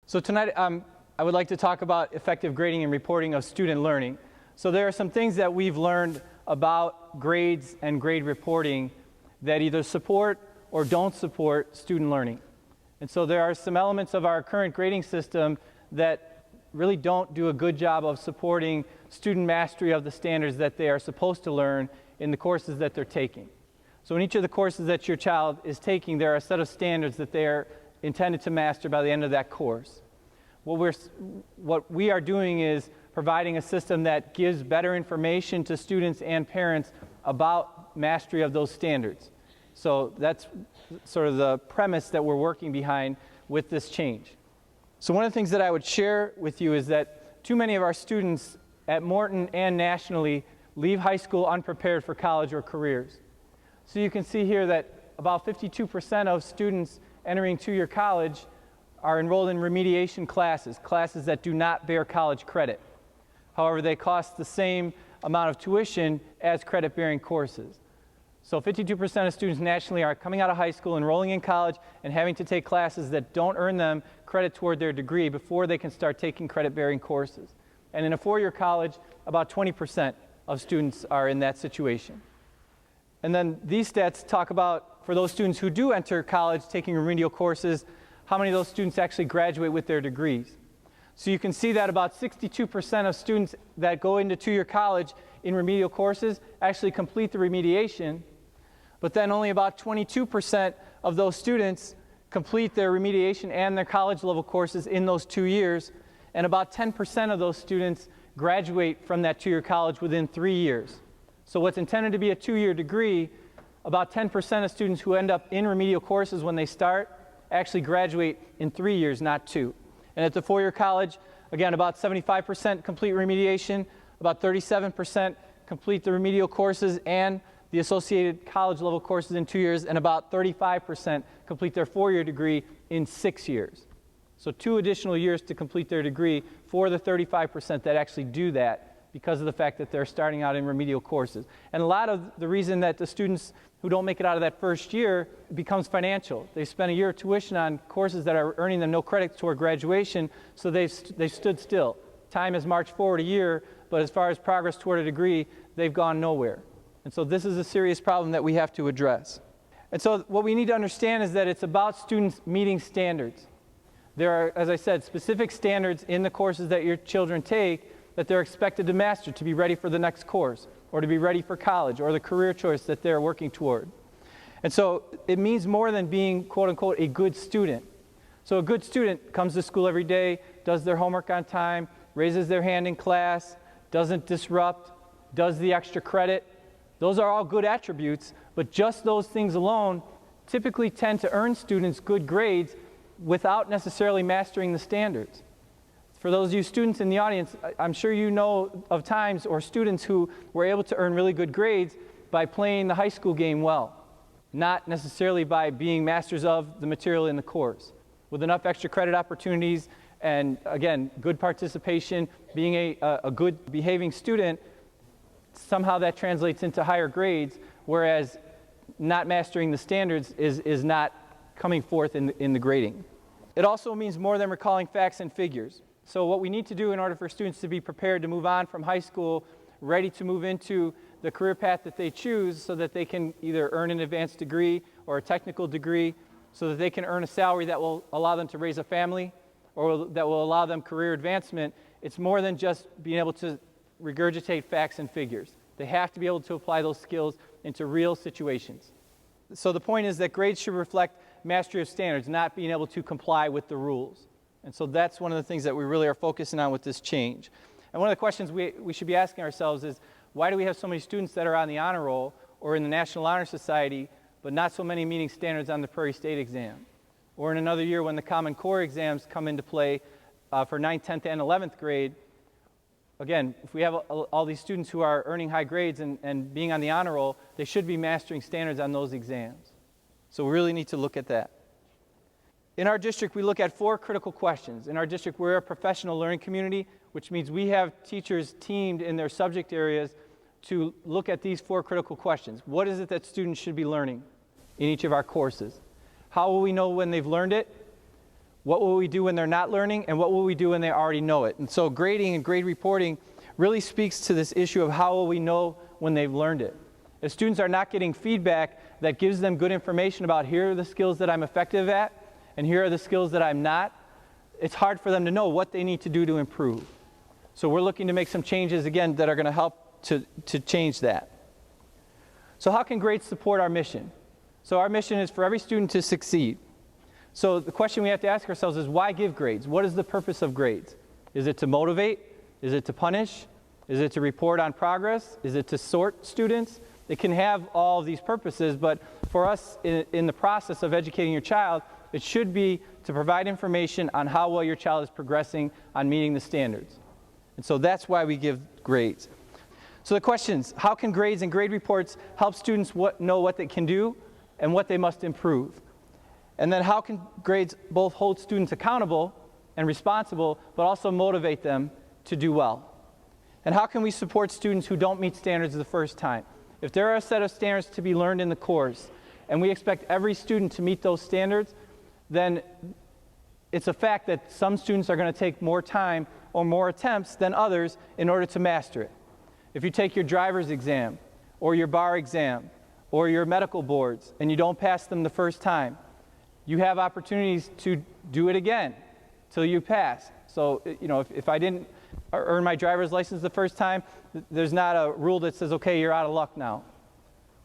So tonight I would like to talk about effective grading and reporting of student learning. So there are some things that we've learned about grades and grade reporting that either support or don't support student learning. And so there are some elements of our current grading system that really don't do a good job of supporting student mastery of the standards that they are supposed to learn in the courses that they're taking. So in each of the courses that your child is taking, there are a set of standards that they are intended to master by the end of that course. What we are doing is providing a system that gives better information to students and parents about mastery of those standards. So that's sort of the premise that we're working behind with this change. So one of the things that I would share with you is that too many of our students at Morton and nationally leave high school unprepared for college or careers. So you can see here that about 52% of students entering two-year college are enrolled in remediation classes, classes that do not bear college credit. However, they cost the same amount of tuition as credit-bearing courses. So 52% of students nationally are coming out of high school, enrolling in college, and having to take classes that don't earn them credit toward their degree before they can start taking credit-bearing courses. And in a four-year college, about 20% of students are in that situation. And then these stats talk about, for those students who do enter college taking remedial courses, how many of those students actually graduate with their degrees. So you can see that about 62% of students that go into two-year college in remedial courses actually complete the remediation, but then only about 22% of those students complete their remediation and their college level courses in those 2 years, and about 10% of those students graduate from that two-year college within 3 years. So what's intended to be a two-year degree, about 10% of students who end up in remedial courses when they start actually graduate in 3 years, not 2. And at the four-year college, again, about 75% complete remediation, about 37% complete the remedial courses and the associated college level courses in 2 years, and about 35% complete their four-year degree in 6 years. So 2 additional years to complete their degree for the 35% that actually do that because of the fact that they're starting out in remedial courses. And a lot of the reason that the students who don't make it out of that first year becomes financial. They spend a year of tuition on courses that are earning them no credit toward graduation, so they've stood still. Time has marched forward a year, but as far as progress toward a degree, they've gone nowhere. And so this is a serious problem that we have to address. And so what we need to understand is that it's about students meeting standards. There are, as I said, specific standards in the courses that your children take that they're expected to master to be ready for the next course, or to be ready for college, or the career choice that they're working toward. And so it means more than being, quote unquote, a good student. So a good student comes to school every day, does their homework on time, raises their hand in class, doesn't disrupt, does the extra credit. Those are all good attributes, but just those things alone typically tend to earn students good grades without necessarily mastering the standards. For those of you students in the audience, I'm sure you know of times or students who were able to earn really good grades by playing the high school game well, not necessarily by being masters of the material in the course. With enough extra credit opportunities and, again, good participation, being a good behaving student, somehow that translates into higher grades, whereas not mastering the standards is not coming forth in the grading. It also means more than recalling facts and figures. So what we need to do in order for students to be prepared to move on from high school, ready to move into the career path that they choose so that they can either earn an advanced degree or a technical degree, so that they can earn a salary that will allow them to raise a family or that will allow them career advancement. It's more than just being able to regurgitate facts and figures. They have to be able to apply those skills into real situations. So the point is that grades should reflect mastery of standards, not being able to comply with the rules. And so that's one of the things that we really are focusing on with this change. And one of the questions we should be asking ourselves is, why do we have so many students that are on the honor roll or in the National Honor Society, but not so many meeting standards on the Prairie State exam? Or in another year when the Common Core exams come into play for 9th, 10th, and 11th grade, again, if we have all these students who are earning high grades and being on the honor roll, they should be mastering standards on those exams. So we really need to look at that. In our district, we look at 4 critical questions. In our district, we're a professional learning community, which means we have teachers teamed in their subject areas to look at these 4 critical questions. What is it that students should be learning in each of our courses? How will we know when they've learned it? What will we do when they're not learning, and what will we do when they already know it? And so grading and grade reporting really speaks to this issue of how will we know when they've learned it. If students are not getting feedback that gives them good information about here are the skills that I'm effective at, and here are the skills that I'm not, it's hard for them to know what they need to do to improve. So we're looking to make some changes, again, that are going to help to change that. So how can grades support our mission? So our mission is for every student to succeed. So the question we have to ask ourselves is, why give grades? What is the purpose of grades? Is it to motivate? Is it to punish? Is it to report on progress? Is it to sort students? It can have all of these purposes, but for us in the process of educating your child, it should be to provide information on how well your child is progressing on meeting the standards. And so that's why we give grades. So the questions, how can grades and grade reports help students know what they can do and what they must improve? And then how can grades both hold students accountable and responsible, but also motivate them to do well? And how can we support students who don't meet standards the first time? If there are a set of standards to be learned in the course, and we expect every student to meet those standards, then it's a fact that some students are going to take more time or more attempts than others in order to master it. If you take your driver's exam, or your bar exam, or your medical boards, and you don't pass them the first time, you have opportunities to do it again till you pass. So, if I didn't earn my driver's license the first time, there's not a rule that says, okay, you're out of luck now.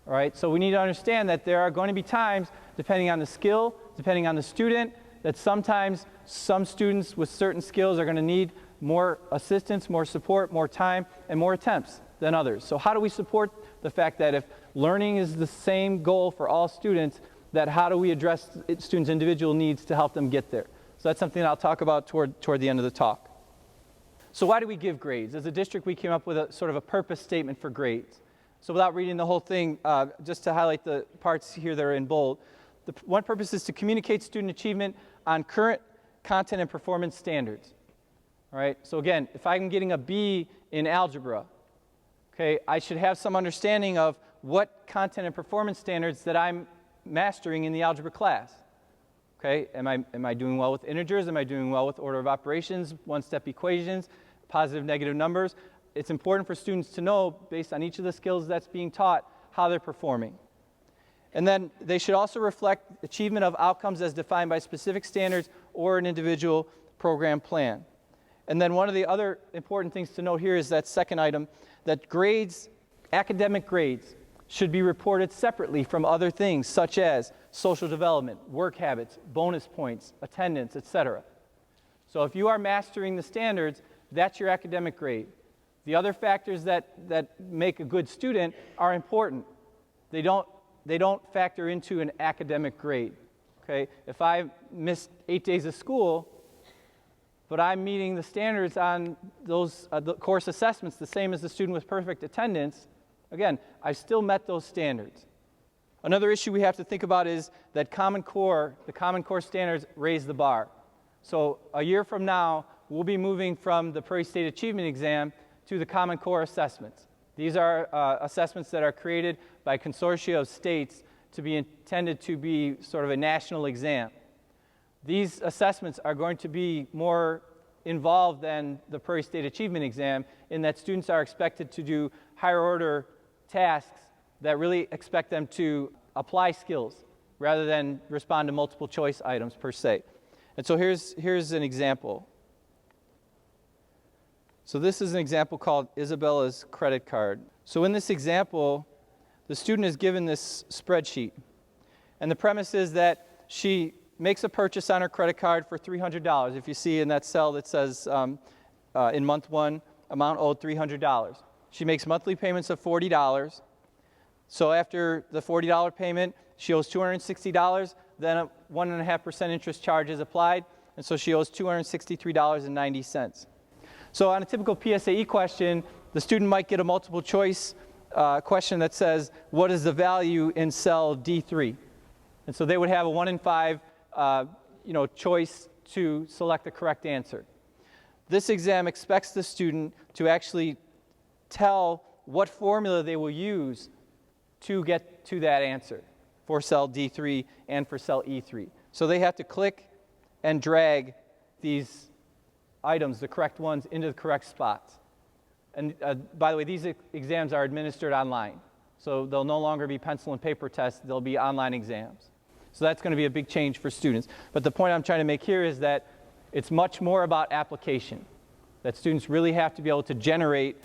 All right? So we need to understand that there are going to be times, depending on the skill, depending on the student, that sometimes some students with certain skills are going to need more assistance, more support, more time, and more attempts than others. So how do we support the fact that if learning is the same goal for all students, that how do we address students' individual needs to help them get there? So that's something I'll talk about toward the end of the talk. So why do we give grades? As a district, we came up with a sort of a purpose statement for grades. So without reading the whole thing, just to highlight the parts here that are in bold, the one purpose is to communicate student achievement on current content and performance standards. All right, so again, if I'm getting a B in algebra, okay, I should have some understanding of what content and performance standards that I'm mastering in the algebra class. Okay, am I doing well with integers? Am I doing well with order of operations, one-step equations, positive, negative numbers? It's important for students to know, based on each of the skills that's being taught, how they're performing. And then they should also reflect achievement of outcomes as defined by specific standards or an individual program plan. And then one of the other important things to note here is that second item, that grades, academic grades, should be reported separately from other things such as social development, work habits, bonus points, attendance, etc. So if you are mastering the standards, that's your academic grade. The other factors that make a good student are important. They don't factor into an academic grade. Okay? If I missed 8 days of school, but I'm meeting the standards on those the course assessments the same as the student with perfect attendance, again, I still met those standards. Another issue we have to think about is that the Common Core standards raise the bar. So a year from now, we'll be moving from the Prairie State Achievement Exam to the Common Core assessments. These are assessments that are created by a consortia of states to be intended to be sort of a national exam. These assessments are going to be more involved than the Prairie State Achievement Exam in that students are expected to do higher order tasks that really expect them to apply skills rather than respond to multiple choice items per se. And so here's an example. So this is an example called Isabella's credit card. So in this example, the student is given this spreadsheet. And the premise is that she makes a purchase on her credit card for $300. If you see in that cell that says in month 1, amount owed $300. She makes monthly payments of $40. So after the $40 payment, she owes $260. Then a 1.5% interest charge is applied, and so she owes $263.90. So on a typical PSAE question, the student might get a multiple choice question that says, what is the value in cell D3? And so they would have a 1 in 5 choice to select the correct answer. This exam expects the student to actually tell what formula they will use to get to that answer for cell D3 and for cell E3. So they have to click and drag these items, the correct ones, into the correct spots. And by the way, these exams are administered online. So they'll no longer be pencil and paper tests, they'll be online exams. So that's going to be a big change for students. But the point I'm trying to make here is that it's much more about application, that students really have to be able to generate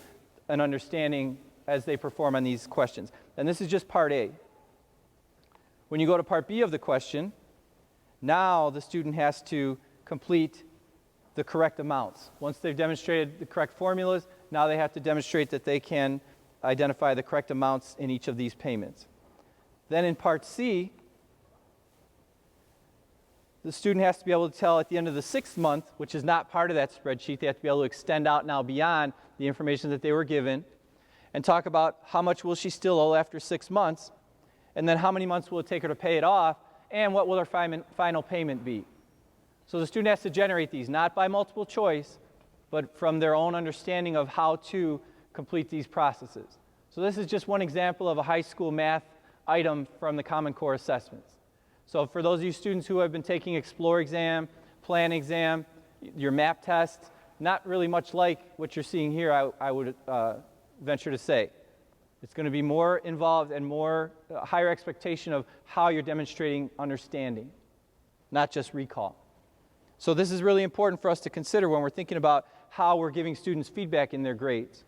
an understanding as they perform on these questions. And this is just part A. When you go to part B of the question, now the student has to complete the correct amounts. Once they've demonstrated the correct formulas, now they have to demonstrate that they can identify the correct amounts in each of these payments. Then in part C, the student has to be able to tell at the end of the 6th month, which is not part of that spreadsheet, they have to be able to extend out now beyond the information that they were given, and talk about how much will she still owe after 6 months, and then how many months will it take her to pay it off, and what will her final payment be. So the student has to generate these, not by multiple choice, but from their own understanding of how to complete these processes. So this is just one example of a high school math item from the Common Core assessments. So for those of you students who have been taking Explore exam, Plan exam, your MAP test, not really much like what you're seeing here, I would venture to say. It's going to be more involved and more higher expectation of how you're demonstrating understanding, not just recall. So this is really important for us to consider when we're thinking about how we're giving students feedback in their grades.